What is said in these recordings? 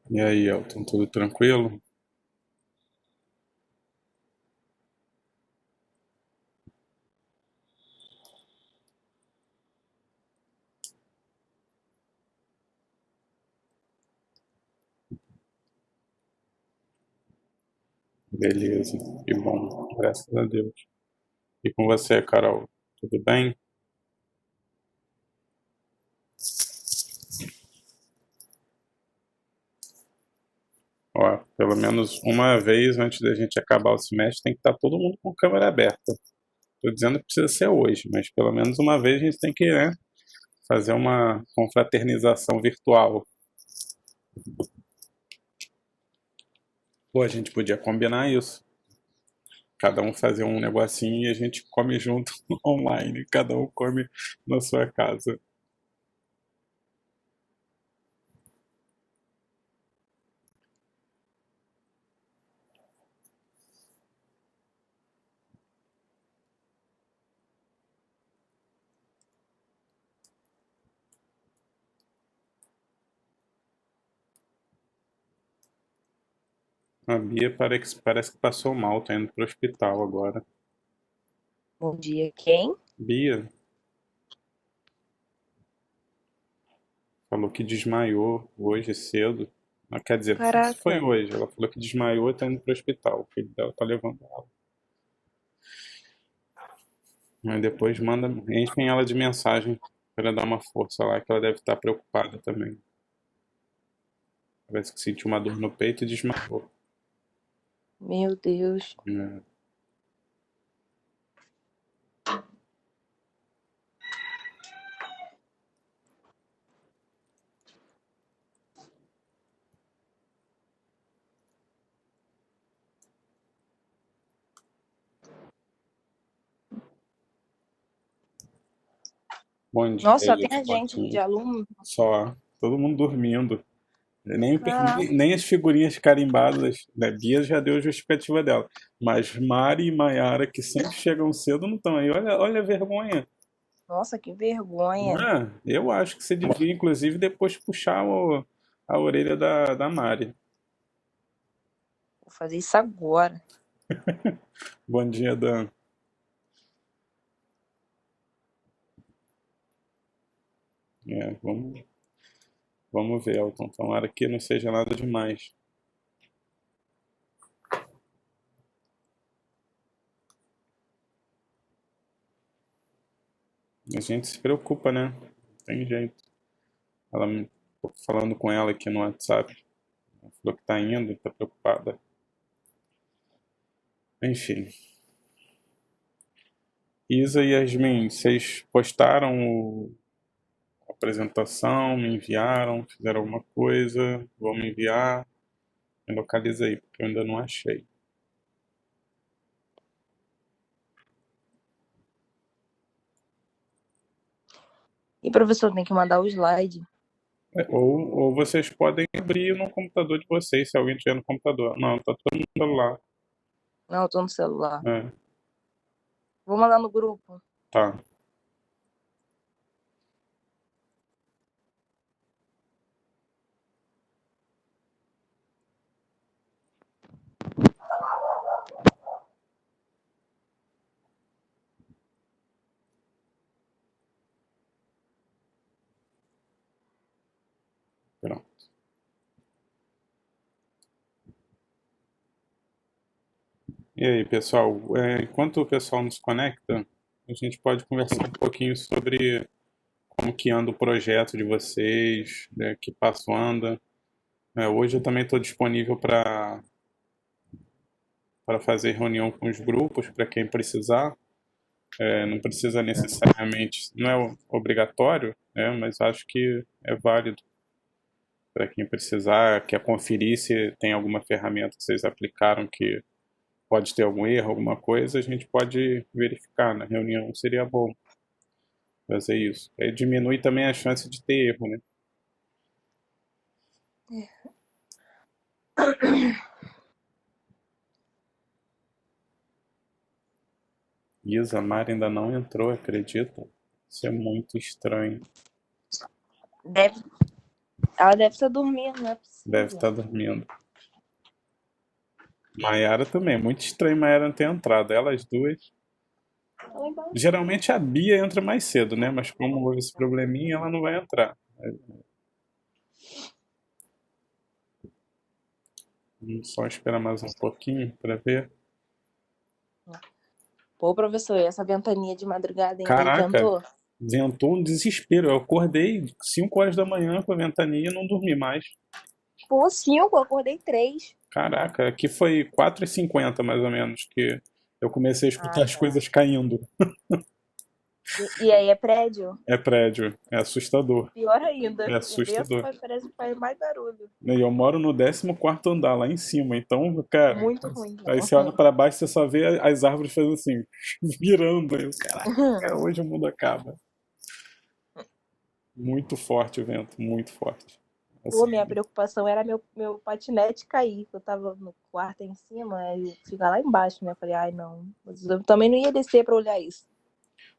E aí, Elton, tudo tranquilo? Beleza, que bom, graças a Deus. E com você, Carol, tudo bem? Ó, pelo menos uma vez antes da gente acabar o semestre tem que estar todo mundo com a câmera aberta. Tô dizendo que precisa ser hoje, mas pelo menos uma vez a gente tem que, né, fazer uma confraternização virtual. Pô, a gente podia combinar isso. Cada um fazer um negocinho e a gente come junto online. Cada um come na sua casa. A Bia parece que passou mal, tá indo pro hospital agora. Bom dia, quem? Bia falou que desmaiou hoje cedo. Ah, quer dizer, foi Caraca, hoje. Ela falou que desmaiou e tá indo pro hospital. O filho dela tá levando ela. Mas depois enchem ela de mensagem para dar uma força lá, que ela deve estar preocupada também. Parece que sentiu uma dor no peito e desmaiou. meu Deus. É. Bom dia Nossa, só aí, tem a gente de Joaquim. aluno. Só, todo mundo dormindo. Caraca, Nem as figurinhas carimbadas da Bia já deu a justificativa dela. Mas Mari e Maiara, que sempre chegam cedo, não estão aí. Olha a vergonha. nossa, que Não vergonha. é? Eu acho que você devia, inclusive, depois puxar a orelha da Mari. Vou fazer isso agora. Bom dia, Dan. É, vamos ver, Elton. Tomara que não seja nada demais. A gente se preocupa, né? Não tem jeito. Ela, tô falando com ela aqui no WhatsApp. Ela falou que tá indo, tá preocupada. Enfim. Isa e Yasmin, vocês postaram a apresentação, me enviaram, fizeram alguma coisa, vão me enviar, me localiza aí, porque eu ainda não achei. E professor tem que mandar o slide. Ou vocês podem abrir no computador de vocês, se alguém tiver no computador. Não, tá todo mundo no celular. Não, eu tô no celular. É, Vou mandar no grupo. tá. Pronto. E aí, pessoal, enquanto o pessoal nos conecta, a gente pode conversar um pouquinho sobre como que anda o projeto de vocês, né, que passo anda. Hoje eu também estou disponível para fazer reunião com os grupos, para quem precisar. Não precisa necessariamente, não é obrigatório, né, mas acho que é válido para quem precisar, quer conferir se tem alguma ferramenta que vocês aplicaram que pode ter algum erro, alguma coisa, a gente pode verificar na reunião, seria bom fazer isso. Aí diminui também a chance de ter erro, né? Isa, a Mari ainda não entrou, acredita? Isso é muito estranho. Deve. Ela deve estar dormindo, não é Deve possível. estar dormindo. Maiara também. Muito estranho Maiara não ter entrado. Elas duas. Tá lá embaixo. Geralmente a Bia entra mais cedo, né? Mas como houve esse probleminha, ela não vai entrar. Vamos só esperar mais um pouquinho para ver. Pô, professor, e essa ventania de madrugada, hein? Aí Caraca, ventou? ventou um desespero. Eu acordei 5 horas da manhã com a ventania e não dormi mais. Pô, 5, eu acordei 3. Caraca, aqui foi 4h50 mais ou menos que eu comecei a Ah, escutar as tá. coisas caindo. E aí é prédio? É prédio, é assustador. Pior É ainda. O vento assustador. parece que faz mais barulho. E eu moro no 14º andar, lá em cima. Então, cara, Muito ruim. aí você olha para baixo e você só vê as árvores fazendo assim, virando. Aí, caraca, hoje o mundo acaba. Muito forte o vento, muito forte. Pô, minha Assim, preocupação era meu patinete cair. Eu tava no quarto em cima, aí ficar lá embaixo, né? Eu falei, ai não. Mas eu também não ia descer pra olhar isso.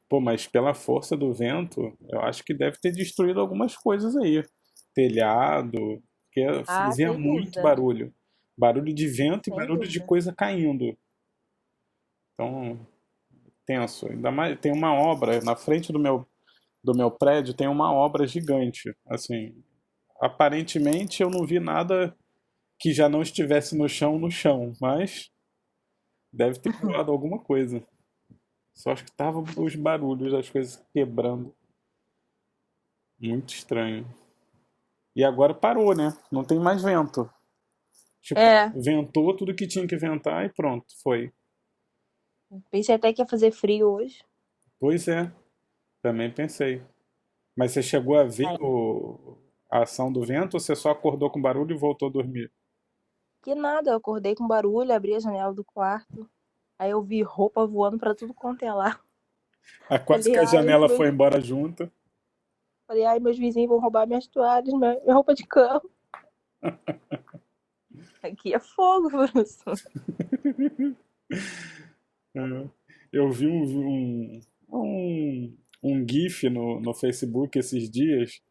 pô, mas pela força do vento, eu acho que deve ter destruído algumas coisas aí. Telhado, porque Ah, fazia sem muito dúvida. barulho. Barulho de vento e Sem barulho de dúvida. coisa caindo. Então, tenso. Ainda mais, tem uma obra na frente do meu prédio, tem uma obra gigante. Assim, aparentemente eu não vi nada que já não estivesse no chão, mas deve ter voado alguma coisa. Só acho que tava os barulhos das coisas quebrando. Muito estranho. E agora parou, né? Não tem mais vento. Tipo, É, ventou tudo que tinha que ventar e pronto, foi. pensei até que ia fazer frio hoje. Pois é, também pensei. Mas você chegou a ver Aí, a ação do vento ou você só acordou com barulho e voltou a dormir? que nada, eu acordei com barulho, abri a janela do quarto. Aí eu vi roupa voando pra tudo quanto é lá. Ah, quase Falei, que a ai, janela foi embora junto. meus vizinhos vão roubar minhas toalhas, minha roupa de cama. Aqui é fogo, professor. É. Eu vi um GIF no Facebook esses dias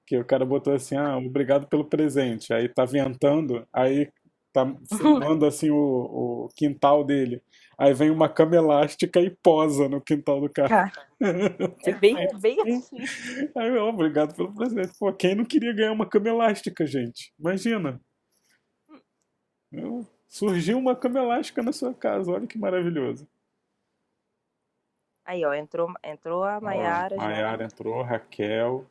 que o cara botou assim, ah, obrigado pelo presente. Aí tá ventando, aí tá filmando assim o quintal dele. Aí vem uma cama elástica e posa no quintal do cara. Cara, é Perfeito. bem assim. Aí eu, obrigado pelo presente. Pô, quem não queria ganhar uma cama elástica, gente? Imagina. Surgiu uma cama elástica na sua casa, olha que maravilhoso. Aí, ó, entrou a Ó, Maiara já. Maiara entrou, Raquel.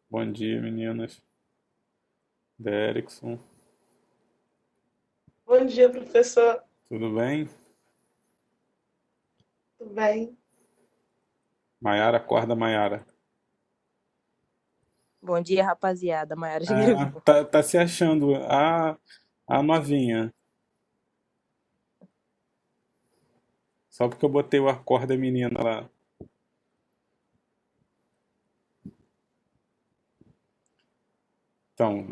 Bom dia, meninas. Derekson, Bom dia, professor. tudo bem? Tudo bem? Maiara, acorda, Maiara. Bom dia, rapaziada. Maiara já Ah, gravou. tá se achando a novinha. Só porque eu botei o acorda menina lá. Então,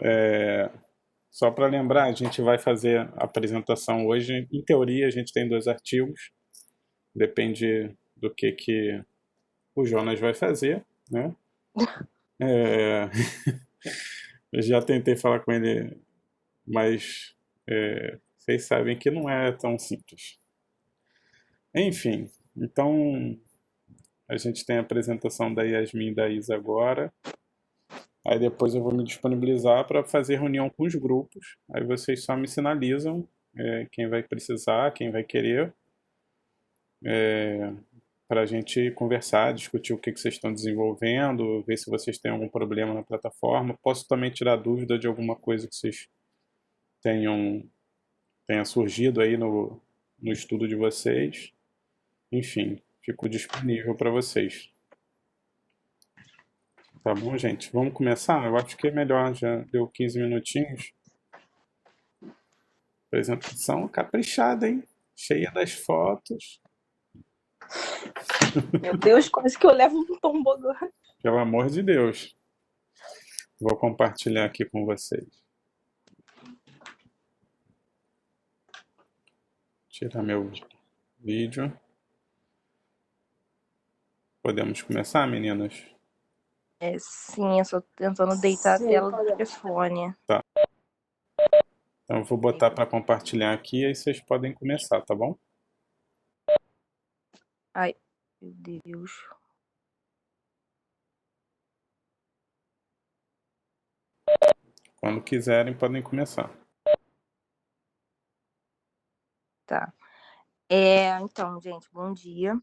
só para lembrar, a gente vai fazer a apresentação hoje. Em teoria, a gente tem 2 artigos. Depende do que o Jonas vai fazer, né? É, eu já tentei falar com ele, mas vocês sabem que não é tão simples. Enfim, então a gente tem a apresentação da Yasmin e da Isa agora. Aí depois eu vou me disponibilizar para fazer reunião com os grupos. Aí vocês só me sinalizam quem vai precisar, quem vai querer, para a gente conversar, discutir o que vocês estão desenvolvendo, ver se vocês têm algum problema na plataforma. Posso também tirar dúvida de alguma coisa que vocês tenham tenha surgido aí no estudo de vocês. Enfim, fico disponível para vocês. Tá bom, gente? Vamos começar? Eu acho que é melhor, já deu 15 minutinhos. Apresentação caprichada, hein? Cheia das fotos. Meu Deus, quase que eu levo um tombo agora. Pelo amor de Deus. Vou compartilhar aqui com vocês. Tirar meu vídeo. Podemos começar, meninas? Sim, eu só tentando deitar a Sim, tela do pode. telefone. Tá. Então eu vou botar para compartilhar aqui e aí vocês podem começar, tá bom? Ai, meu Deus. Quando quiserem, podem começar. Tá. Então, gente, bom dia.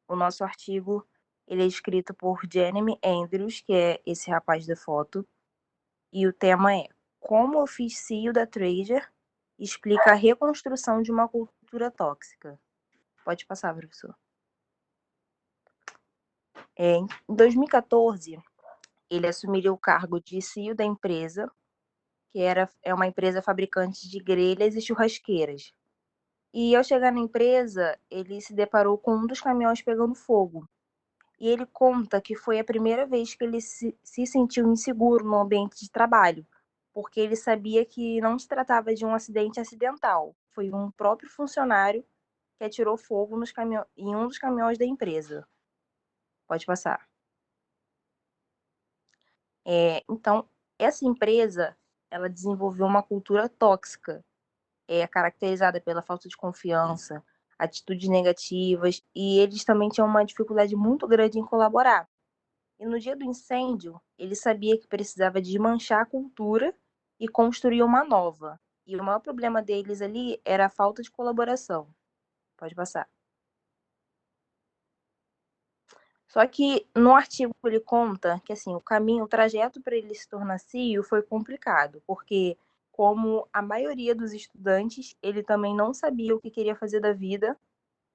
O nosso artigo, ele é escrito por Jeremy Andrews, que é esse rapaz da foto. E o tema é Como eu fiz CEO da Trader explica a reconstrução de uma cultura tóxica. Pode passar, professor. Em 2014, ele assumiria o cargo de CEO da empresa, que é uma empresa fabricante de grelhas e churrasqueiras. E ao chegar na empresa, ele se deparou com um dos caminhões pegando fogo. E ele conta que foi a primeira vez que ele se sentiu inseguro no ambiente de trabalho, porque ele sabia que não se tratava de um acidente acidental. Foi um próprio funcionário que atirou fogo em um dos caminhões da empresa. Pode passar. Então, essa empresa, ela desenvolveu uma cultura tóxica, caracterizada pela falta de confiança, atitudes negativas, e eles também tinham uma dificuldade muito grande em colaborar. E no dia do incêndio, ele sabia que precisava desmanchar a cultura e construir uma nova. E o maior problema deles ali era a falta de colaboração. Pode passar. Só que no artigo ele conta que assim, o trajeto para ele se tornar CEO foi complicado, porque como a maioria dos estudantes, ele também não sabia o que queria fazer da vida.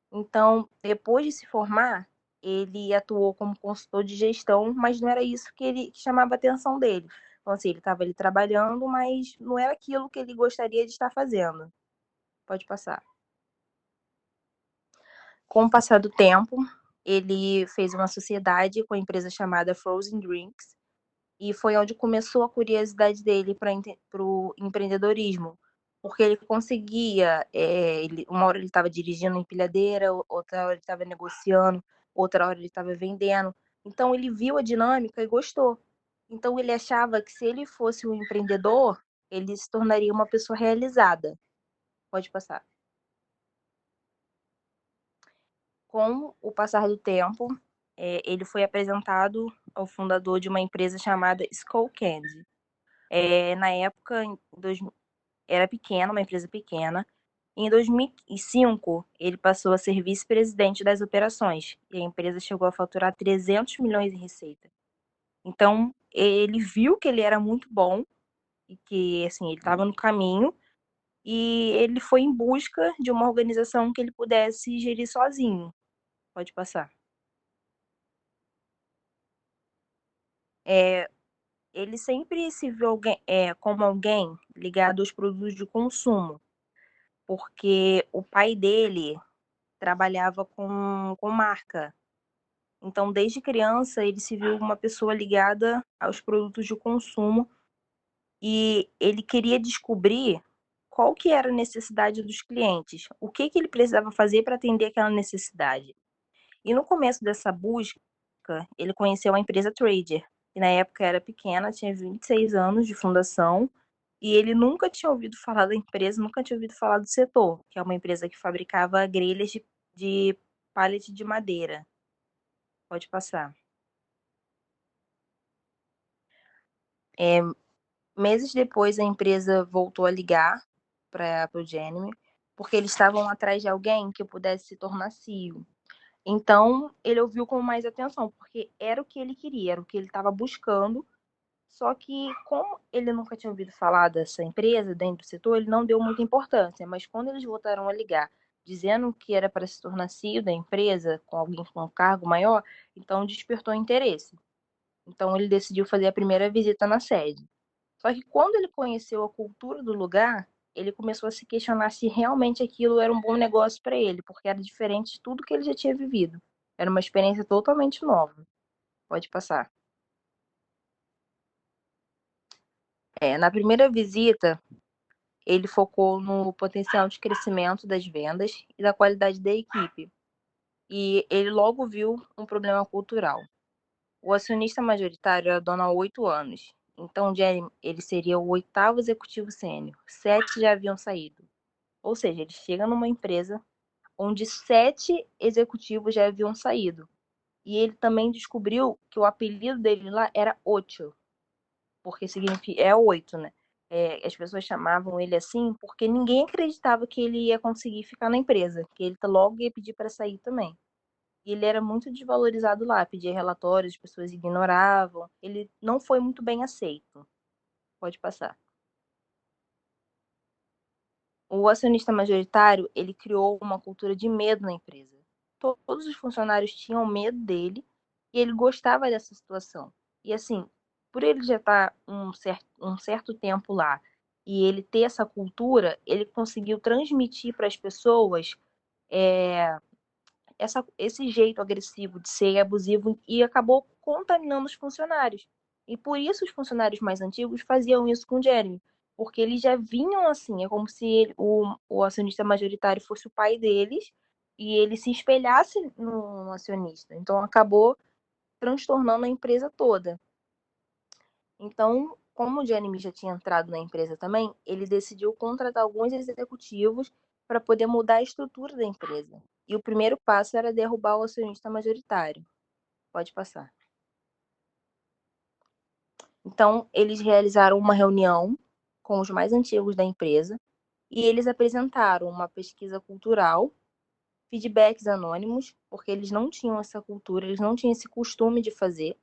Então, depois de se formar, ele atuou como consultor de gestão, mas não era isso que chamava a atenção dele. Então, assim, ele estava ali trabalhando, mas não era aquilo que ele gostaria de estar fazendo. Pode passar. Com o passar do tempo, ele fez uma sociedade com a empresa chamada Frozen Drinks, e foi onde começou a curiosidade dele para o empreendedorismo, porque ele conseguia, uma hora ele estava dirigindo empilhadeira, outra hora ele estava negociando, outra hora ele estava vendendo. Então ele viu a dinâmica e gostou. Então ele achava que se ele fosse um empreendedor, ele se tornaria uma pessoa realizada. Pode passar. Com o passar do tempo, ele foi apresentado ao fundador de uma empresa chamada Skull Candy. Na época, era pequena, uma empresa pequena. Em 2005, ele passou a ser vice-presidente das operações e a empresa chegou a faturar 300 milhões em receita. Então, ele viu que ele era muito bom e que assim, ele estava no caminho e ele foi em busca de uma organização que ele pudesse gerir sozinho. Pode passar. Ele sempre se viu como alguém ligado aos produtos de consumo, porque o pai dele trabalhava com marca. Então, desde criança, ele se viu uma pessoa ligada aos produtos de consumo e ele queria descobrir qual que era a necessidade dos clientes, o que ele precisava fazer para atender aquela necessidade. E no começo dessa busca, ele conheceu a empresa Trader, que na época era pequena, tinha 26 anos de fundação, e ele nunca tinha ouvido falar da empresa, nunca tinha ouvido falar do setor, que é uma empresa que fabricava grelhas de pallet de madeira. Pode passar. Meses depois, a empresa voltou a ligar para o Jeremy, porque eles estavam atrás de alguém que pudesse se tornar CEO. Então, ele ouviu com mais atenção, porque era o que ele queria, era o que ele estava buscando. Só que, como ele nunca tinha ouvido falar dessa empresa dentro do setor, ele não deu muita importância. Mas quando eles voltaram a ligar, dizendo que era para se tornar CEO da empresa, com alguém com um cargo maior, então despertou interesse. Então, ele decidiu fazer a primeira visita na sede. Só que quando ele conheceu a cultura do lugar, ele começou a se questionar se realmente aquilo era um bom negócio para ele, porque era diferente de tudo que ele já tinha vivido. Era uma experiência totalmente nova. Pode passar. Na primeira visita, ele focou no potencial de crescimento das vendas e da qualidade da equipe. E ele logo viu um problema cultural. O acionista majoritário era dono há 8 anos. Então, Jeremy, ele seria o 8º executivo sênior. 7 já haviam saído. Ou seja, ele chega numa empresa onde 7 executivos já haviam saído. E ele também descobriu que o apelido dele lá era Ocho, porque significa é 8, né? As pessoas chamavam ele assim porque ninguém acreditava que ele ia conseguir ficar na empresa, que ele logo ia pedir para sair também. E ele era muito desvalorizado lá, pedia relatórios, as pessoas ignoravam. Ele não foi muito bem aceito. Pode passar. O acionista majoritário, ele criou uma cultura de medo na empresa. Todos os funcionários tinham medo dele e ele gostava dessa situação. E assim, por ele já estar um certo tempo lá e ele ter essa cultura, ele conseguiu transmitir para as pessoas é, esse jeito agressivo de ser abusivo e acabou contaminando os funcionários. E por isso os funcionários mais antigos faziam isso com o Jeremy, porque eles já vinham assim, é como se o acionista majoritário fosse o pai deles e ele se espelhasse no acionista. Então acabou transtornando a empresa toda. Então, como o Jeremy já tinha entrado na empresa também, ele decidiu contratar alguns executivos para poder mudar a estrutura da empresa. E o primeiro passo era derrubar o acionista majoritário. Pode passar. Então, eles realizaram uma reunião com os mais antigos da empresa e eles apresentaram uma pesquisa cultural, feedbacks anônimos, porque eles não tinham essa cultura, eles não tinham esse costume de fazer.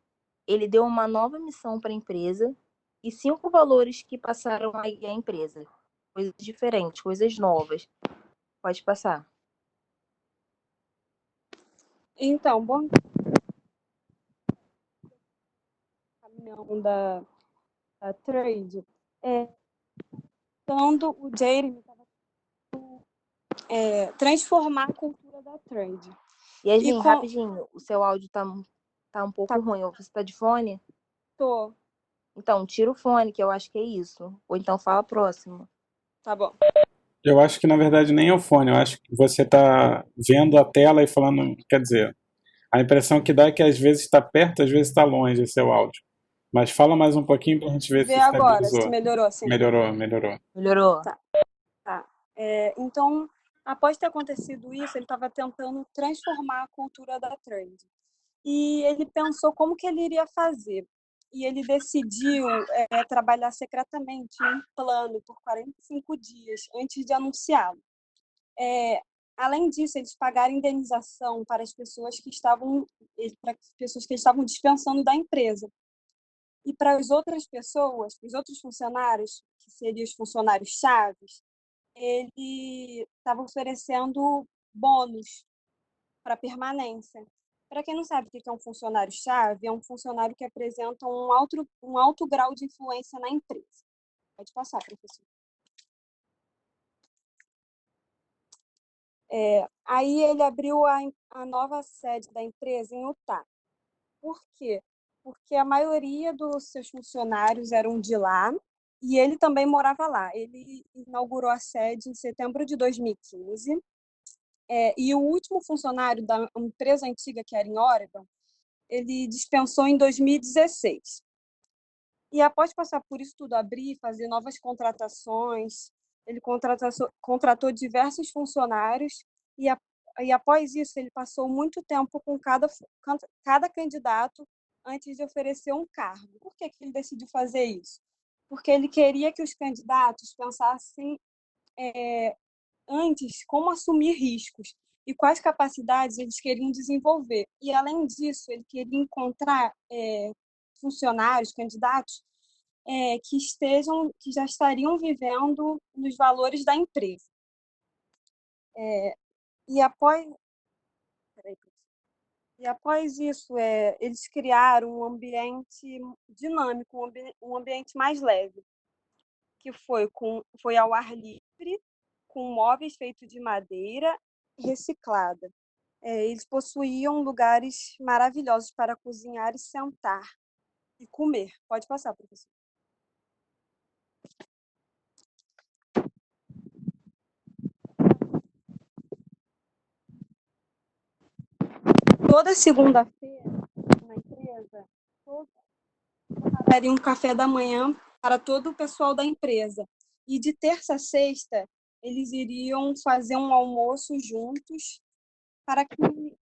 Ele deu uma nova missão para a empresa e 5 valores que passaram a guiar a empresa. Coisas diferentes, coisas novas. Pode passar. Então, bom caminhão da Trade, quando o Jeremy estava transformar a cultura da Trade. Yasmin, rapidinho, o seu áudio tá um pouco ruim. Você tá de fone? Tô. Então, tira o fone, que eu acho que é isso. Ou então fala próximo. Tá bom. Eu acho que na verdade nem é o fone, eu acho que você está vendo a tela e falando, quer dizer, a impressão que dá é que às vezes está perto, às vezes está longe o seu áudio. Mas fala mais um pouquinho para a gente ver se agora, se estabilizou. melhorou assim. Melhorou. Tá. Então, após ter acontecido isso, ele estava tentando transformar a cultura da Trade. E ele pensou como que ele iria fazer. E ele decidiu trabalhar secretamente em um plano por 45 dias antes de anunciá-lo. Além disso, eles pagaram indenização para as pessoas que estavam dispensando da empresa. E para as outras pessoas, os outros funcionários, que seriam os funcionários chaves, ele estava oferecendo bônus para permanência. Para quem não sabe o que é um funcionário-chave, é um funcionário que apresenta um alto grau de influência na empresa. Pode passar, professor. Aí ele abriu a nova sede da empresa em Utah. Por quê? Porque a maioria dos seus funcionários eram de lá e ele também morava lá. Ele inaugurou a sede em setembro de 2015. E o último funcionário da empresa antiga, que era em Oregon, ele dispensou em 2016. E após passar por isso tudo, abrir, fazer novas contratações, ele contratou diversos funcionários e após isso ele passou muito tempo com cada candidato antes de oferecer um cargo. Por que ele decidiu fazer isso? Porque ele queria que os candidatos pensassem antes como assumir riscos e quais capacidades eles queriam desenvolver. E, além disso, ele queria encontrar funcionários, candidatos, que já estariam vivendo nos valores da empresa. E após isso, eles criaram um ambiente dinâmico, um ambiente mais leve, que foi ao ar livre, com móveis feitos de madeira reciclada. Eles possuíam lugares maravilhosos para cozinhar e sentar e comer. Pode passar, professor. Toda segunda-feira, na empresa, daria um café da manhã para todo o pessoal da empresa. E de terça a sexta, eles iriam fazer um almoço juntos para que isso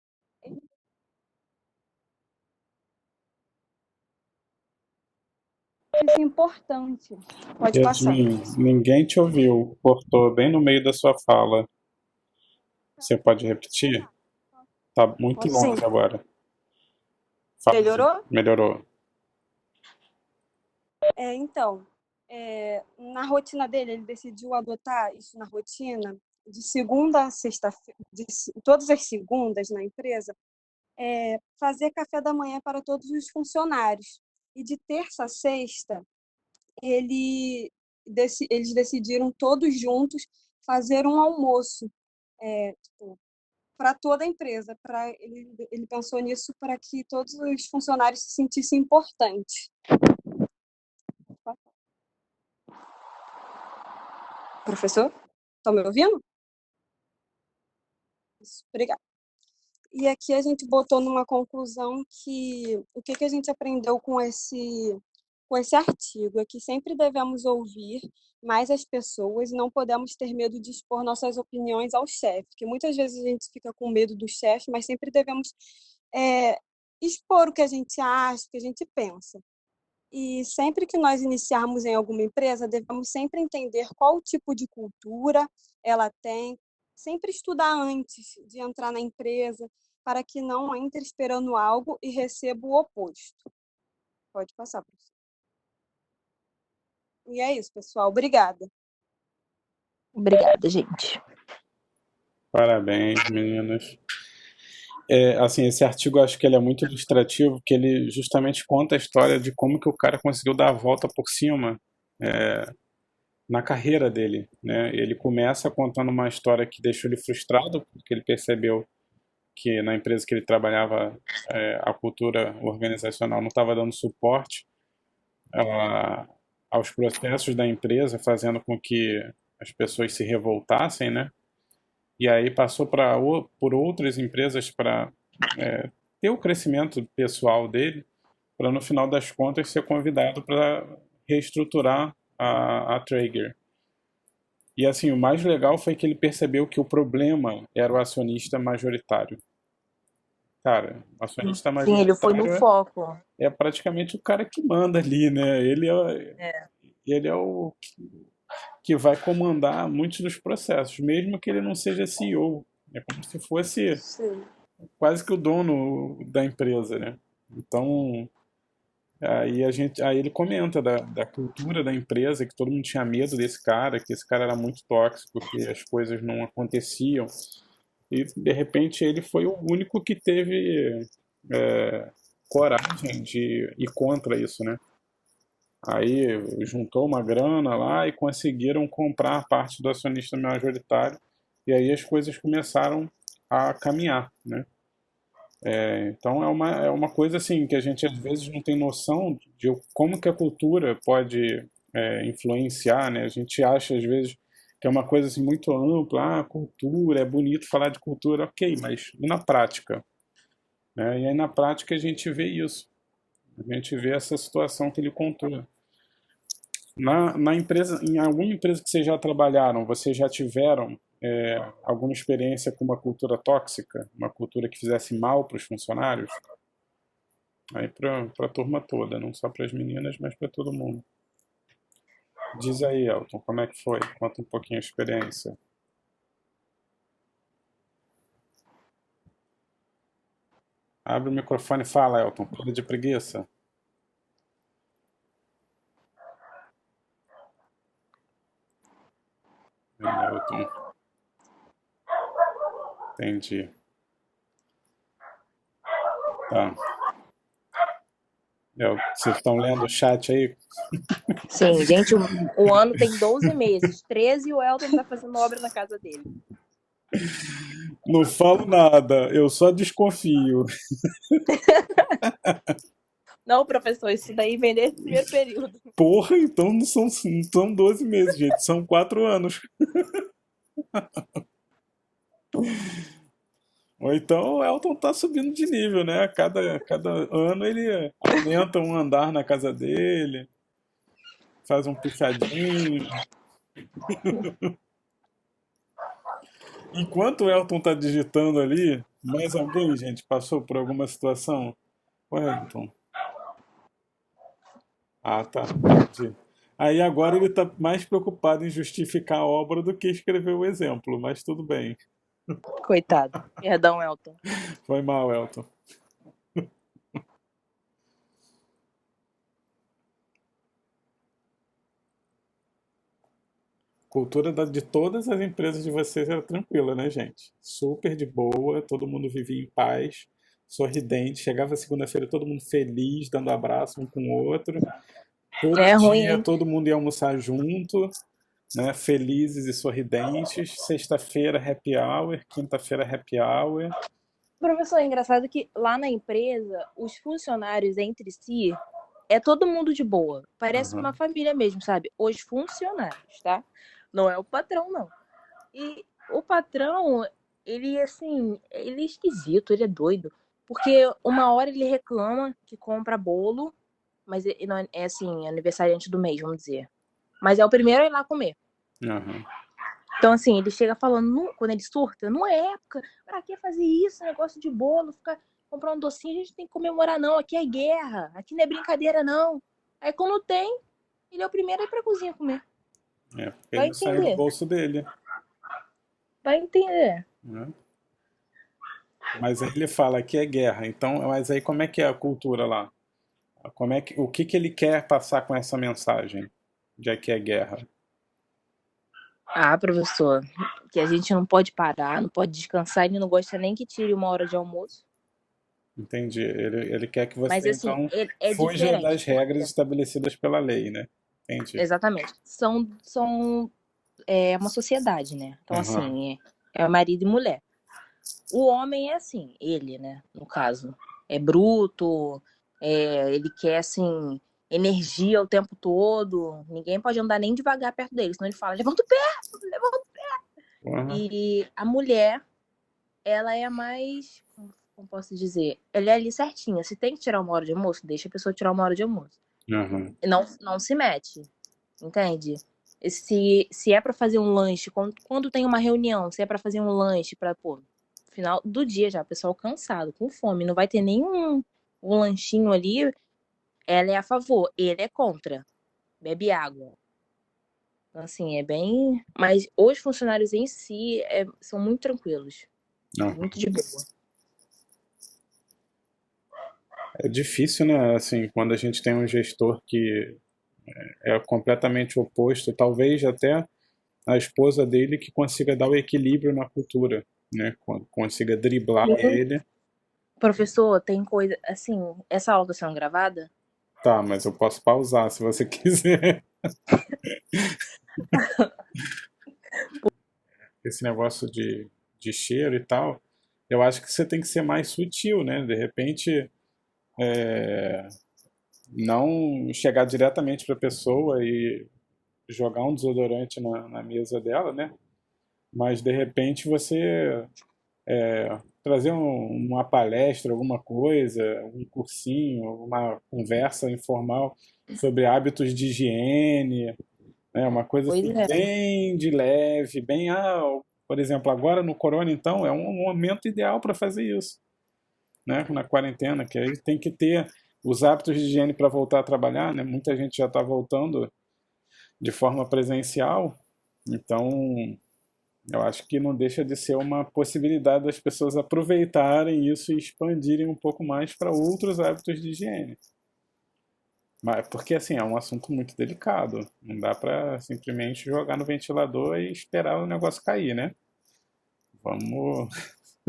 é importante. Pode passar. Yasmin, ninguém te ouviu. Cortou bem no meio da sua fala. Você pode repetir? Tá muito Sim. longe agora. Fala. Melhorou? Melhorou. Então, na rotina dele, ele decidiu adotar isso na rotina de segunda a sexta-feira, todas as segundas na empresa, fazer café da manhã para todos os funcionários. E de terça a sexta, eles decidiram todos juntos fazer um almoço para toda a empresa. Ele pensou nisso para que todos os funcionários se sentissem importantes. Professor, estão me ouvindo? Isso, obrigada. E aqui a gente botou numa conclusão que o que a gente aprendeu com esse artigo é que sempre devemos ouvir mais as pessoas e não podemos ter medo de expor nossas opiniões ao chefe, porque muitas vezes a gente fica com medo do chefe, mas sempre devemos expor o que a gente acha, o que a gente pensa. E sempre que nós iniciarmos em alguma empresa, devemos sempre entender qual tipo de cultura ela tem, sempre estudar antes de entrar na empresa, para que não entre esperando algo e receba o oposto. Pode passar, professor. E é isso, pessoal. Obrigada. Obrigada, gente. Parabéns, meninas. Assim, esse artigo eu acho que ele é muito ilustrativo, porque ele justamente conta a história de como que o cara conseguiu dar a volta por cima na carreira dele, né? Ele começa contando uma história que deixou ele frustrado, porque ele percebeu que na empresa que ele trabalhava a cultura organizacional não estava dando suporte aos processos da empresa, fazendo com que as pessoas se revoltassem, né? E aí passou por outras empresas para ter o crescimento pessoal dele, para no final das contas ser convidado para reestruturar a Traeger. E assim, o mais legal foi que ele percebeu que o problema era o acionista majoritário. Cara, o acionista Sim, ele foi no majoritário foco. é praticamente o cara que manda ali, né? Ele é o que vai comandar muitos dos processos, mesmo que ele não seja CEO. É como se fosse Sim. quase que o dono da empresa, né? Então, aí ele comenta da cultura da empresa, que todo mundo tinha medo desse cara, que esse cara era muito tóxico, que as coisas não aconteciam. E, de repente, ele foi o único que teve coragem de ir contra isso, né? Aí juntou uma grana lá e conseguiram comprar parte do acionista majoritário, e aí as coisas começaram a caminhar, né? Então é uma coisa assim que a gente às vezes não tem noção de como que a cultura pode influenciar, né? A gente acha às vezes que é uma coisa assim muito ampla, cultura, é bonito falar de cultura, ok, mas e na prática? Né? E aí na prática a gente vê isso, a gente vê essa situação que ele contou. Na empresa, em alguma empresa que vocês já trabalharam, vocês já tiveram alguma experiência com uma cultura tóxica, uma cultura que fizesse mal para os funcionários? Aí para a turma toda, não só para as meninas, mas para todo mundo. Diz aí, Elton, como é que foi? Conta um pouquinho a experiência. Abre o microfone e fala, Elton. Para de preguiça. Elton. Entendi. Tá. Vocês estão lendo o chat aí? Sim, gente, o ano tem 12 meses. 13 e o Elton tá fazendo obra na casa dele. Não falo nada, eu só desconfio. Não, professor, isso daí vem desde o primeiro período. Porra, então não são 12 meses, gente, são 4 anos. Ou então o Elton tá subindo de nível, né? Cada ano ele aumenta um andar na casa dele, faz um puxadinho. Enquanto o Elton tá digitando ali, mais alguém, gente, passou por alguma situação? O Elton. Ah, tá. Entendi. Aí agora ele tá mais preocupado em justificar a obra do que escrever o exemplo, mas tudo bem. Coitado. Perdão, Elton. Foi mal, Elton. Cultura de todas as empresas de vocês era tranquila, né, gente? Super de boa, todo mundo vivia em paz, sorridente. Chegava segunda-feira, todo mundo feliz, dando abraço um com o outro. Todo É ruim, dia, hein? todo mundo ia almoçar junto, né? Felizes e sorridentes. Sexta-feira, happy hour. Quinta-feira, happy hour. Professor, é engraçado que lá na empresa, os funcionários entre si, é todo mundo de boa. Parece Aham. uma família mesmo, sabe? Os funcionários, tá? Não é o patrão, não. E o patrão, ele, assim, ele é esquisito, ele é doido. Porque uma hora ele reclama que compra bolo, mas ele não é assim, aniversariante do mês, vamos dizer. Mas é o primeiro a ir lá comer. Aham. Então, assim, ele chega falando, quando ele surta, não é época, pra que fazer isso, negócio de bolo, ficar comprar um docinho, a gente tem que comemorar, não. Aqui é guerra, aqui não é brincadeira, não. Aí quando tem, ele é o primeiro a ir pra cozinha comer. É, porque Vai ele sai do entender, bolso dele, vai entender. né? Mas aí ele fala que é guerra. Então, mas aí como é que é a cultura lá? Como é que, o que que ele quer passar com essa mensagem de que é guerra? Ah, professor, que a gente não pode parar, não pode descansar, ele não gosta nem que tire uma hora de almoço. Entendi. Ele quer que Mas, você, assim, então, é fuja diferente, das regras porque, estabelecidas pela lei, né? Entendi. exatamente, é uma sociedade, né? Então, Aham. assim, é marido e mulher. O homem é assim, ele, né, no caso, é bruto, ele quer, assim, energia o tempo todo, ninguém pode andar nem devagar perto dele, senão ele fala, levanta o pé, levanta o pé. Aham. E a mulher, ela é a mais, como posso dizer, ela é ali certinha, se tem que tirar uma hora de almoço, deixa a pessoa tirar uma hora de almoço. Aham. E não se mete, entende? Se é pra fazer um lanche, quando tem uma reunião, se é pra fazer um lanche pra, pô, final do dia já, o pessoal cansado, com fome, não vai ter nenhum um lanchinho ali, ela é a favor, ele é contra, bebe água. Então, assim, é bem. Mas os funcionários em si são muito tranquilos, Aham. muito de boa. É difícil, né? Assim, quando a gente tem um gestor que é completamente oposto, talvez até a esposa dele que consiga dar o equilíbrio na cultura, né? Consiga driblar ele. Professor, tem coisa. Assim, essa aula tá sendo gravada? Tá, mas eu posso pausar se você quiser. Esse negócio de cheiro e tal, eu acho que você tem que ser mais sutil, né? De repente, não chegar diretamente para a pessoa e jogar um desodorante na mesa dela, né? Mas de repente você trazer uma palestra, alguma coisa, um cursinho, uma conversa informal sobre hábitos de higiene, né? Uma coisa Pois assim é. bem de leve, bem, por exemplo, agora no corona então é um momento ideal para fazer isso, né? Na quarentena, que aí tem que ter os hábitos de higiene para voltar a trabalhar, né? Muita gente já está voltando de forma presencial, então eu acho que não deixa de ser uma possibilidade das pessoas aproveitarem isso e expandirem um pouco mais para outros hábitos de higiene. Mas, porque assim, é um assunto muito delicado. Não dá para simplesmente jogar no ventilador e esperar o negócio cair, né? Vamos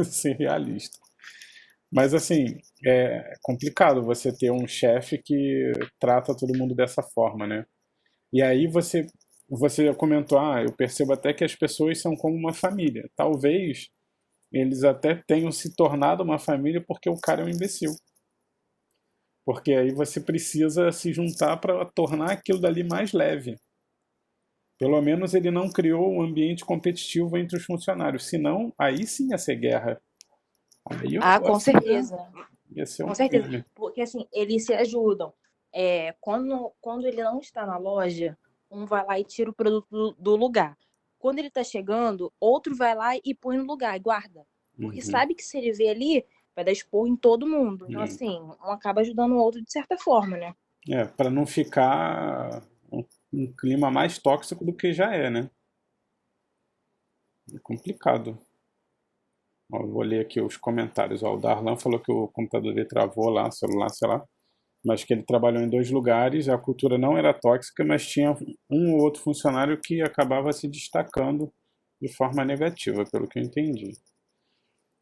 ser realistas. Mas assim, é complicado você ter um chefe que trata todo mundo dessa forma, né? E aí você comentou, eu percebo até que as pessoas são como uma família. Talvez eles até tenham se tornado uma família porque o cara é um imbecil. Porque aí você precisa se juntar para tornar aquilo dali mais leve. Pelo menos ele não criou um ambiente competitivo entre os funcionários. Senão, aí sim ia ser guerra. Aí eu Ah, com gosto, né? certeza. Ia ser Com um certeza. crime. Porque assim, eles se ajudam. Quando ele não está na loja, um vai lá e tira o produto do lugar. Quando ele está chegando, outro vai lá e põe no lugar e guarda. Porque Uhum. sabe que se ele vê ali, vai dar esporro em todo mundo. Então, É. assim, um acaba ajudando o outro de certa forma, né? Para não ficar um clima mais tóxico do que já é, né? É complicado. Ó, eu vou ler aqui os comentários. Ó, o Darlan falou que o computador dele travou lá, celular, sei lá, mas que ele trabalhou em 2 lugares, a cultura não era tóxica, mas tinha um ou outro funcionário que acabava se destacando de forma negativa, pelo que eu entendi.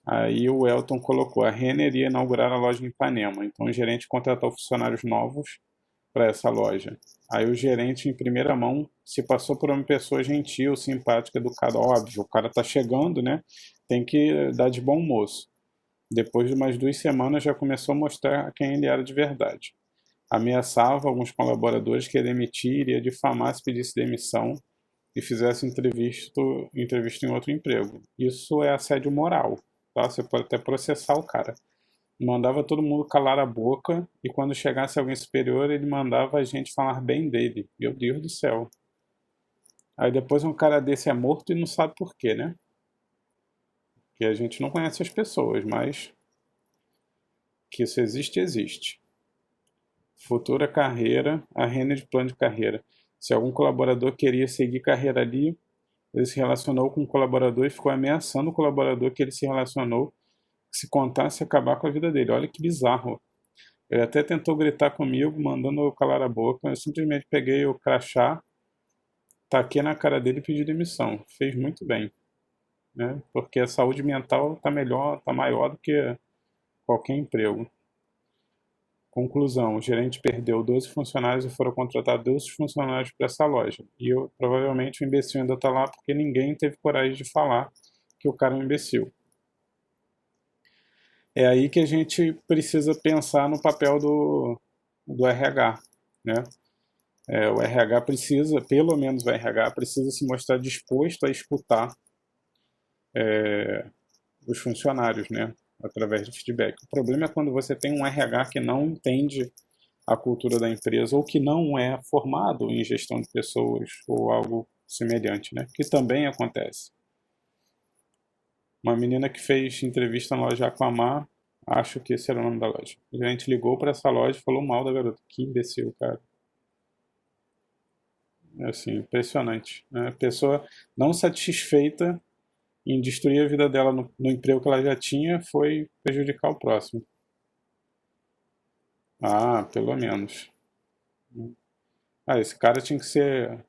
Aí o Elton colocou, a Renner ia inaugurar a loja em Ipanema, então o gerente contratou funcionários novos para essa loja. Aí o gerente, em primeira mão, se passou por uma pessoa gentil, simpática, educada. Óbvio, o cara tá chegando, né? Tem que dar de bom moço. Depois de umas 2 semanas já começou a mostrar quem ele era de verdade. Ameaçava alguns colaboradores que ia demitir, iria difamar se pedisse demissão e fizesse entrevista em outro emprego. Isso é assédio moral, tá? Você pode até processar o cara. Mandava todo mundo calar a boca e quando chegasse alguém superior ele mandava a gente falar bem dele. Meu Deus do céu. Aí depois um cara desse é morto e não sabe por quê, né? Porque a gente não conhece as pessoas, mas que isso existe, existe. Futura carreira, a Renner de plano de carreira. Se algum colaborador queria seguir carreira ali, ele se relacionou com um colaborador e ficou ameaçando o colaborador que ele se relacionou se contasse acabar com a vida dele. Olha que bizarro. Ele até tentou gritar comigo, mandando eu calar a boca. Eu simplesmente peguei o crachá, taquei na cara dele e pedi demissão. Fez muito bem, né? Porque a saúde mental está melhor, está maior do que qualquer emprego. Conclusão, o gerente perdeu 12 funcionários e foram contratar 12 funcionários para essa loja. E provavelmente o imbecil ainda está lá porque ninguém teve coragem de falar que o cara é um imbecil. É aí que a gente precisa pensar no papel do RH, né? O RH precisa, pelo menos o RH, precisa se mostrar disposto a escutar os funcionários, né? Através de feedback. O problema é quando você tem um RH que não entende a cultura da empresa ou que não é formado em gestão de pessoas ou algo semelhante, né? Que também acontece. Uma menina que fez entrevista na loja Aquamar, acho que esse era o nome da loja. O gerente ligou para essa loja e falou mal da garota. Que imbecil, cara. É assim, impressionante, né? A pessoa não satisfeita em destruir a vida dela no emprego que ela já tinha foi prejudicar o próximo. Ah, pelo menos. Esse cara tinha que ser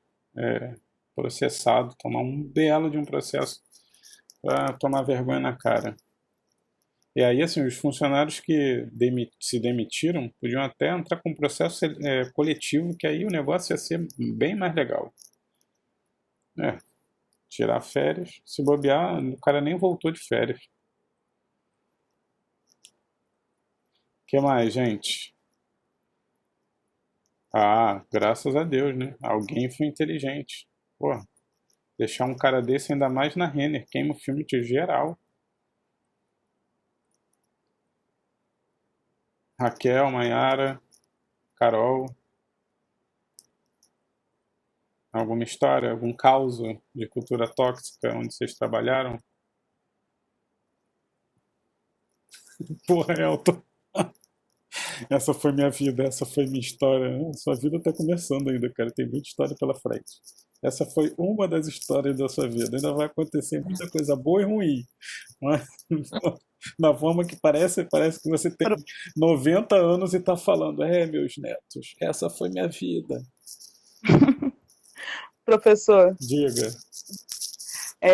processado, tomar um belo de um processo para tomar vergonha na cara. E aí, assim, os funcionários que se demitiram podiam até entrar com um processo coletivo, que aí o negócio ia ser bem mais legal. Tirar férias, se bobear, o cara nem voltou de férias. O que mais, gente? Ah, graças a Deus, né? Alguém foi inteligente. Pô, deixar um cara desse ainda mais na Renner, queima o filme de geral. Raquel, Maiara, Carol. Alguma história, algum caos de cultura tóxica onde vocês trabalharam? Porra, Elton. Essa foi minha vida, essa foi minha história. Sua vida tá começando ainda, cara. Tem muita história pela frente. Essa foi uma das histórias da sua vida. Ainda vai acontecer muita coisa boa e ruim. Mas, na forma que parece que você tem 90 anos e tá falando, meus netos, essa foi minha vida. Professor, Diga.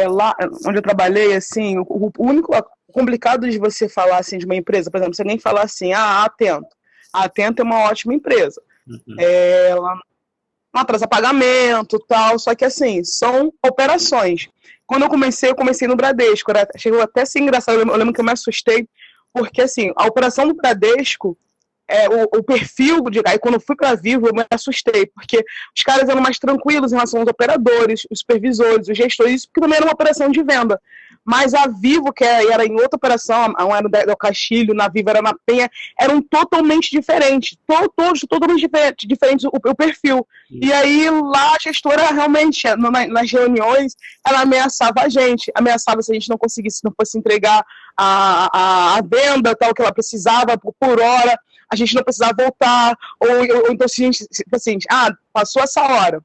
lá onde eu trabalhei, assim, o único complicado de você falar assim de uma empresa, por exemplo, você nem falar assim, Atento. A Atento é uma ótima empresa. Uhum. Ela não atrasa pagamento, tal, só que assim, são operações. Quando eu comecei no Bradesco, chegou até a ser engraçado, eu lembro que eu me assustei, porque assim, a operação do Bradesco, o perfil, aí quando eu fui para Vivo, eu me assustei, porque os caras eram mais tranquilos em relação aos operadores, os supervisores, os gestores, isso porque também era uma operação de venda. Mas a Vivo, que era em outra operação, um era do Castilho, na Vivo era na Penha, eram totalmente diferentes. Todos totalmente diferentes o perfil. E aí lá a gestora realmente, nas reuniões, ela ameaçava a gente. Ameaçava se a gente não conseguisse, não fosse entregar a venda tal que ela precisava por hora, a gente não precisava voltar. Ou então se a gente, assim, passou essa hora.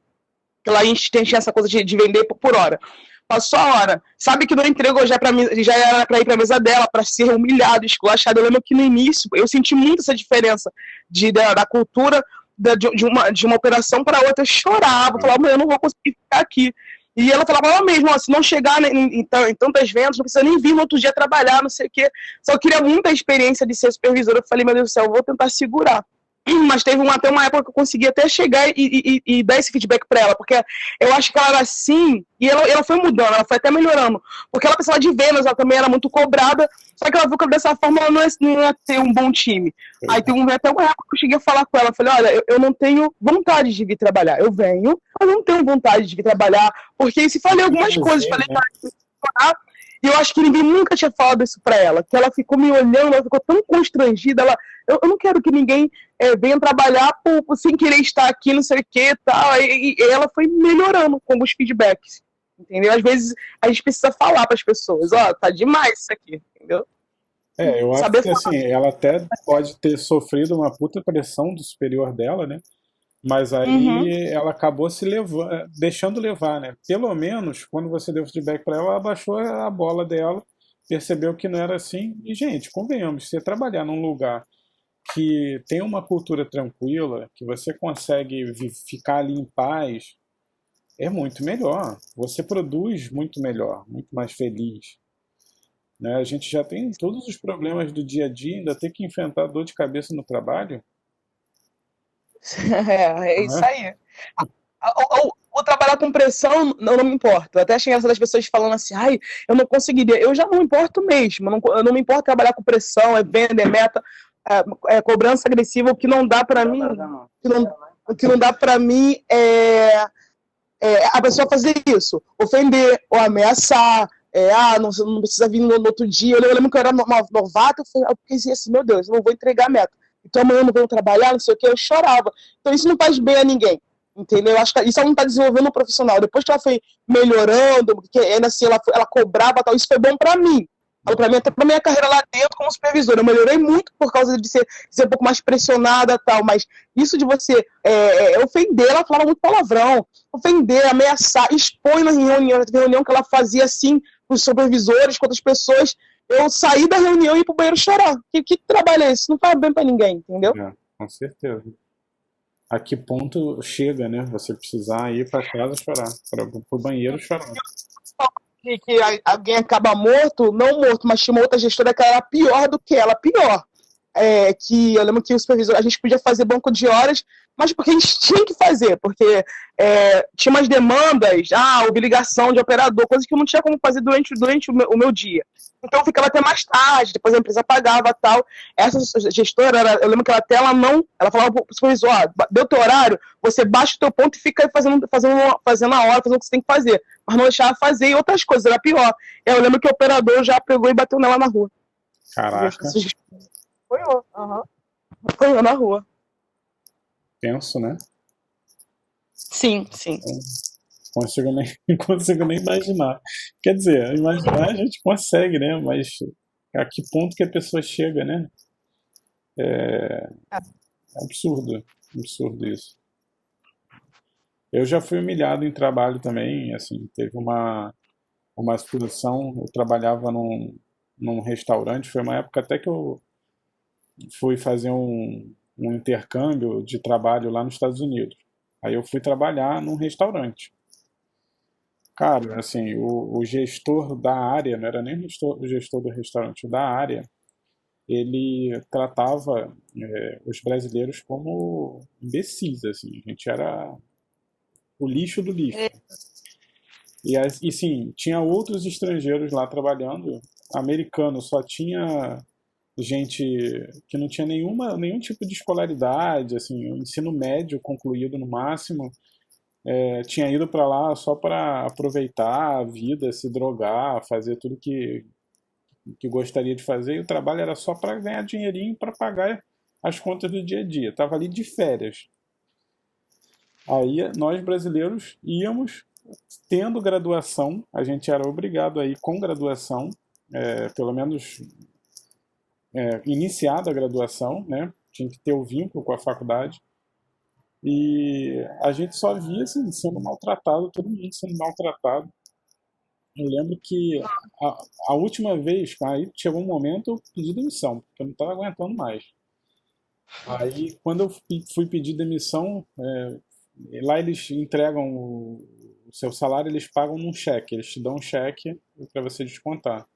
Que lá a gente tinha essa coisa de vender por hora. Passou a hora, sabe que não entregou, já era para ir para a mesa dela, para ser humilhado, esculachado. Eu lembro que no início eu senti muito essa diferença da cultura de uma operação para outra. Eu chorava, falava, eu não vou conseguir ficar aqui. E ela falava ela mesma, se não chegar em tantas vendas, não precisa nem vir no outro dia trabalhar, não sei o quê. Só queria muita experiência de ser supervisora. Eu falei, meu Deus do céu, eu vou tentar segurar. Mas teve até uma época que eu consegui até chegar e dar esse feedback para ela, porque eu acho que ela era assim, e ela foi mudando, ela foi até melhorando, porque ela precisava de vendas, ela também era muito cobrada, só que ela viu que dessa forma ela não ia ter um bom time. Aí teve até uma época que eu cheguei a falar com ela, eu falei, olha, eu não tenho vontade de vir trabalhar, eu venho, mas não tenho vontade de vir trabalhar, porque se falei algumas coisas, falei para e eu acho que ninguém nunca tinha falado isso pra ela, que ela ficou me olhando, ela ficou tão constrangida, eu não quero que ninguém venha trabalhar sem querer estar aqui, não sei o que, tal, e ela foi melhorando com os feedbacks, entendeu? Às vezes a gente precisa falar para as pessoas, tá demais isso aqui, entendeu? Eu acho que assim, ela até pode ter sofrido uma puta pressão do superior dela, né? Mas aí ela acabou se deixando levar, né? Pelo menos, quando você deu feedback para ela abaixou a bola dela, percebeu que não era assim. E, gente, convenhamos, você trabalhar num lugar que tem uma cultura tranquila, que você consegue ficar ali em paz, é muito melhor. Você produz muito melhor, muito mais feliz. Né? A gente já tem todos os problemas do dia a dia, ainda tem que enfrentar dor de cabeça no trabalho. É isso aí. O trabalhar com pressão não me importa. Eu até achei engraçado das pessoas falando assim, eu não conseguiria. Eu já não me importo mesmo. Eu não me importo trabalhar com pressão, venda, meta, cobrança agressiva. O que não dá para mim, o que não dá para mim é a pessoa fazer isso, ofender ou ameaçar. Não precisa vir no outro dia. Eu lembro que eu era novato, eu pensei assim, meu Deus, eu não vou entregar a meta. Então amanhã eu não vou trabalhar, não sei o que, eu chorava. Então isso não faz bem a ninguém, entendeu? Eu acho que isso ela não está desenvolvendo um profissional. Depois que ela foi melhorando, porque ainda assim ela cobrava, tal, isso foi bom para mim. Para mim, até para minha carreira lá dentro como supervisora. Eu melhorei muito por causa de ser um pouco mais pressionada, tal, mas isso de você ofender, ela falava muito palavrão, ofender, ameaçar, expor na reunião que ela fazia assim, com os supervisores, com outras pessoas. Eu saí da reunião e ir pro banheiro chorar. Que trabalho é esse? Não faz bem pra ninguém, entendeu? Com certeza. A que ponto chega, né? Você precisar ir pra casa chorar, pro banheiro chorar. Que alguém acaba morto, não morto, mas tinha uma outra gestora que era pior do que ela, pior. Que eu lembro que o supervisor, a gente podia fazer banco de horas, mas porque a gente tinha que fazer, porque tinha umas demandas, obrigação de operador, coisas que eu não tinha como fazer durante o meu dia. Então eu ficava até mais tarde, depois a empresa pagava tal. Essa gestora, eu lembro que ela falava pro supervisor, deu teu horário, você baixa o teu ponto e fica aí fazendo a hora, fazendo o que você tem que fazer. Mas não deixava fazer e outras coisas, era pior. Eu lembro que o operador já pegou e bateu nela na rua. Caraca. Foi eu na rua. Tenso, né? Sim. Não consigo nem imaginar. Quer dizer, imaginar a gente consegue, né? Mas a que ponto que a pessoa chega, né? É absurdo isso. Eu já fui humilhado em trabalho também, assim, teve uma exposição, eu trabalhava num restaurante, foi uma época até que eu fui fazer um intercâmbio de trabalho lá nos Estados Unidos. Aí eu fui trabalhar num restaurante. Cara, assim, o gestor da área, não era nem o gestor do restaurante, da área, ele tratava os brasileiros como imbecis, assim, a gente era o lixo do lixo. E sim, tinha outros estrangeiros lá trabalhando, americano só tinha gente que não tinha nenhum tipo de escolaridade, assim, o ensino médio concluído no máximo, tinha ido para lá só para aproveitar a vida, se drogar, fazer tudo que gostaria de fazer, e o trabalho era só para ganhar dinheirinho para pagar as contas do dia a dia. Estava ali de férias. Aí nós brasileiros íamos tendo graduação, a gente era obrigado a ir com graduação, pelo menos iniciada a graduação, né? Tinha que ter o vínculo com a faculdade. E a gente só via assim, sendo maltratado, todo mundo sendo maltratado. Eu lembro que a última vez, aí chegou um momento eu pedi demissão, porque eu não estava aguentando mais. Aí, quando eu fui pedir demissão, lá eles entregam o seu salário, eles pagam num cheque, eles te dão um cheque para você descontar.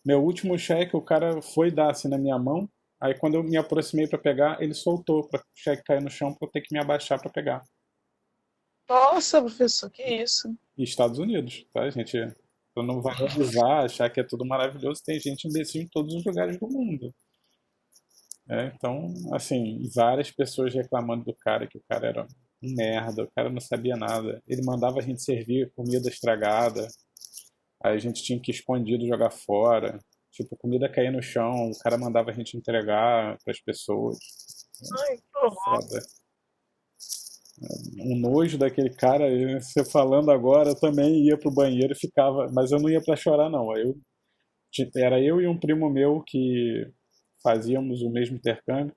Meu último cheque, o cara foi dar assim na minha mão, aí quando eu me aproximei para pegar, ele soltou para o cheque cair no chão para eu ter que me abaixar para pegar. Nossa, professor, que isso? E Estados Unidos, tá, gente? Pra não valorizar, achar que é tudo maravilhoso, tem gente imbecil em todos os lugares do mundo. Então, assim, várias pessoas reclamando do cara, que o cara era um merda, o cara não sabia nada. Ele mandava a gente servir comida estragada, aí a gente tinha que ir escondido jogar fora. Tipo, comida caía no chão, o cara mandava a gente entregar pras pessoas. Ai, que horror. Foda. Um nojo daquele cara, você falando agora, eu também ia pro banheiro e ficava, mas eu não ia pra chorar não. Era eu e um primo meu que fazíamos o mesmo intercâmbio.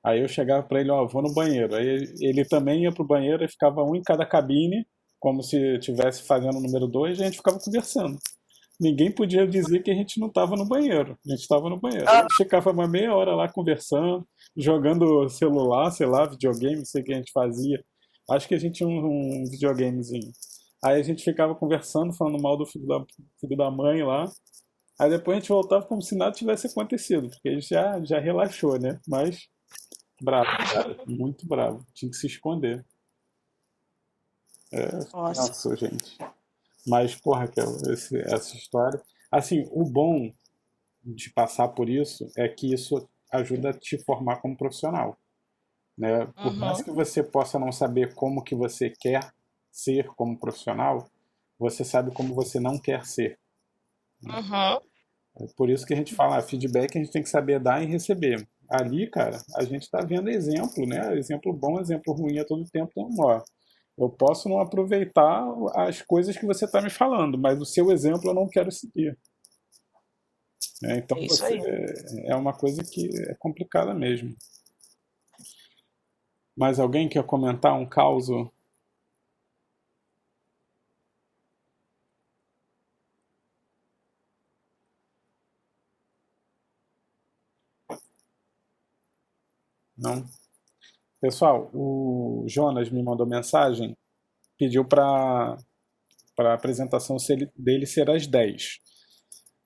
Aí eu chegava pra ele, ó, vou no banheiro. Aí ele também ia pro banheiro e ficava um em cada cabine, como se estivesse fazendo o número 2, e a gente ficava conversando. Ninguém podia dizer que a gente não estava no banheiro. A gente estava no banheiro. A gente ficava uma meia hora lá conversando, jogando celular, sei lá, videogame, não sei o que a gente fazia. Acho que a gente tinha um videogamezinho. Aí a gente ficava conversando, falando mal do filho da mãe lá. Aí depois a gente voltava como se nada tivesse acontecido, porque a gente já relaxou, né? Mas bravo, cara, muito bravo. Tinha que se esconder. Nossa. Nossa, gente. Mas, porra, Raquel, essa história. Assim, o bom de passar por isso é que isso ajuda a te formar como profissional, né? Por mais que você possa não saber como que você quer ser como profissional, você sabe como você não quer ser. Uhum. É por isso que a gente fala, feedback a gente tem que saber dar e receber. Ali, cara, a gente está vendo exemplo, né? Exemplo bom, exemplo ruim a todo tempo. Então, ó, eu posso não aproveitar as coisas que você está me falando, mas o seu exemplo eu não quero seguir. Então, É isso aí. é uma coisa que é complicada mesmo. Mais alguém quer comentar um caso? Não? Pessoal, o Jonas me mandou mensagem, pediu para a apresentação dele ser às 10.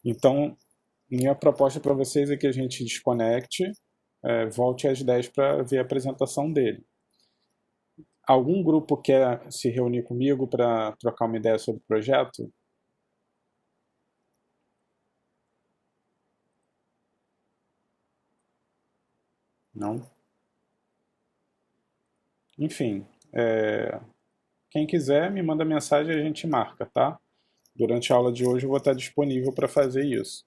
Então, minha proposta para vocês é que a gente desconecte, volte às 10 para ver a apresentação dele. Algum grupo quer se reunir comigo para trocar uma ideia sobre o projeto? Não? Enfim, quem quiser me manda mensagem e a gente marca, tá? Durante a aula de hoje eu vou estar disponível para fazer isso.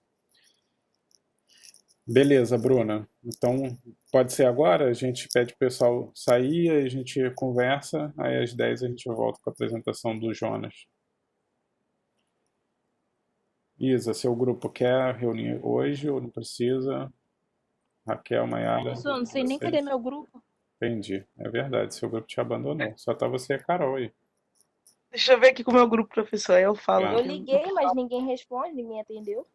Beleza, Bruna. Então, pode ser agora? A gente pede o pessoal sair, aí a gente conversa, aí às 10 a gente volta com a apresentação do Jonas. Isa, seu grupo quer reunir hoje ou não precisa? Raquel, Maiara? Professor, não sei nem vocês? cadê meu grupo. Entendi. É verdade, seu grupo te abandonou. Só tá você e a Carol aí. Deixa eu ver aqui com o meu grupo, professor. Aí eu falo. Tá. Eu liguei, mas ninguém responde, ninguém atendeu.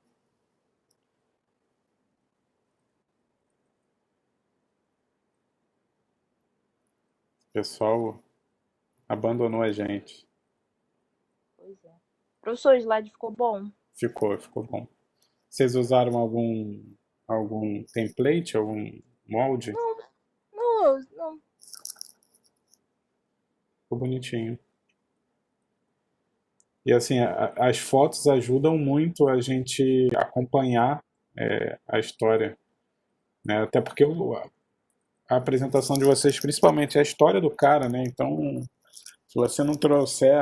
O pessoal abandonou a gente. Pois é. Professor, o slide ficou bom? Ficou bom. Vocês usaram algum template, algum molde? Não. Ficou bonitinho. E assim, as fotos ajudam muito a gente acompanhar a história, né? Até porque a apresentação de vocês, principalmente, é a história do cara, né? Então, Se você não trouxer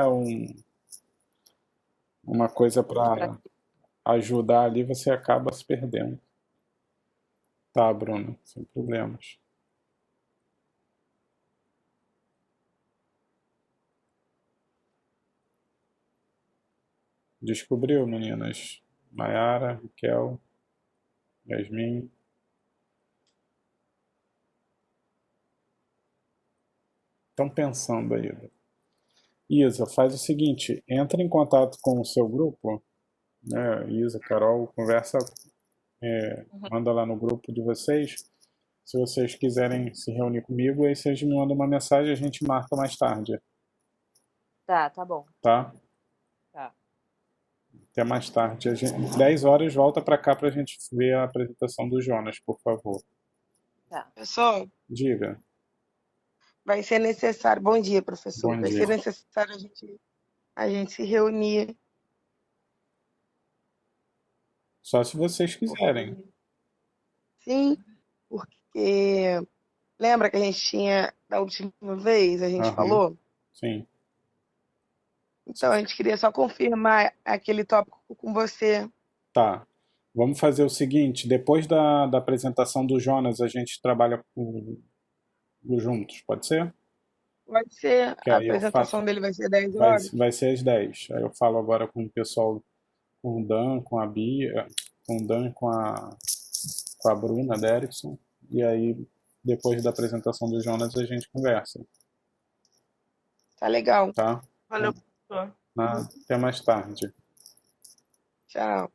uma coisa para ajudar ali, você acaba se perdendo. Tá, Bruno, sem problemas. Descobriu, meninas? Mayara, Raquel, Yasmin. Estão pensando aí. Isa, faz o seguinte, entra em contato com o seu grupo, né? Isa, Carol, conversa, manda lá no grupo de vocês. Se vocês quiserem se reunir comigo, aí vocês me mandam uma mensagem e a gente marca mais tarde, Tá bom. tá? Tá. Até mais tarde. 10 horas volta para cá pra gente ver a apresentação do Jonas, por favor. Professor, Diga. vai ser necessário. Bom dia, professor. Bom Vai dia. ser necessário a gente se reunir. Só se vocês quiserem. Sim, porque lembra que a gente tinha, da última vez, a gente Aham. falou? Sim. Então, a gente queria só confirmar aquele tópico com você. Tá. Vamos fazer o seguinte, depois da apresentação do Jonas, a gente trabalha juntos, pode ser? Pode ser, Que a aí eu apresentação faço, dele vai ser 10 horas? vai ser às 10. Aí eu falo agora com o pessoal, com o Dan, com a Bia, com o Dan, com a Bruna Derrickson, e aí depois da apresentação do Jonas a gente conversa, Tá legal. tá? Valeu, professor. Até mais tarde. Tchau.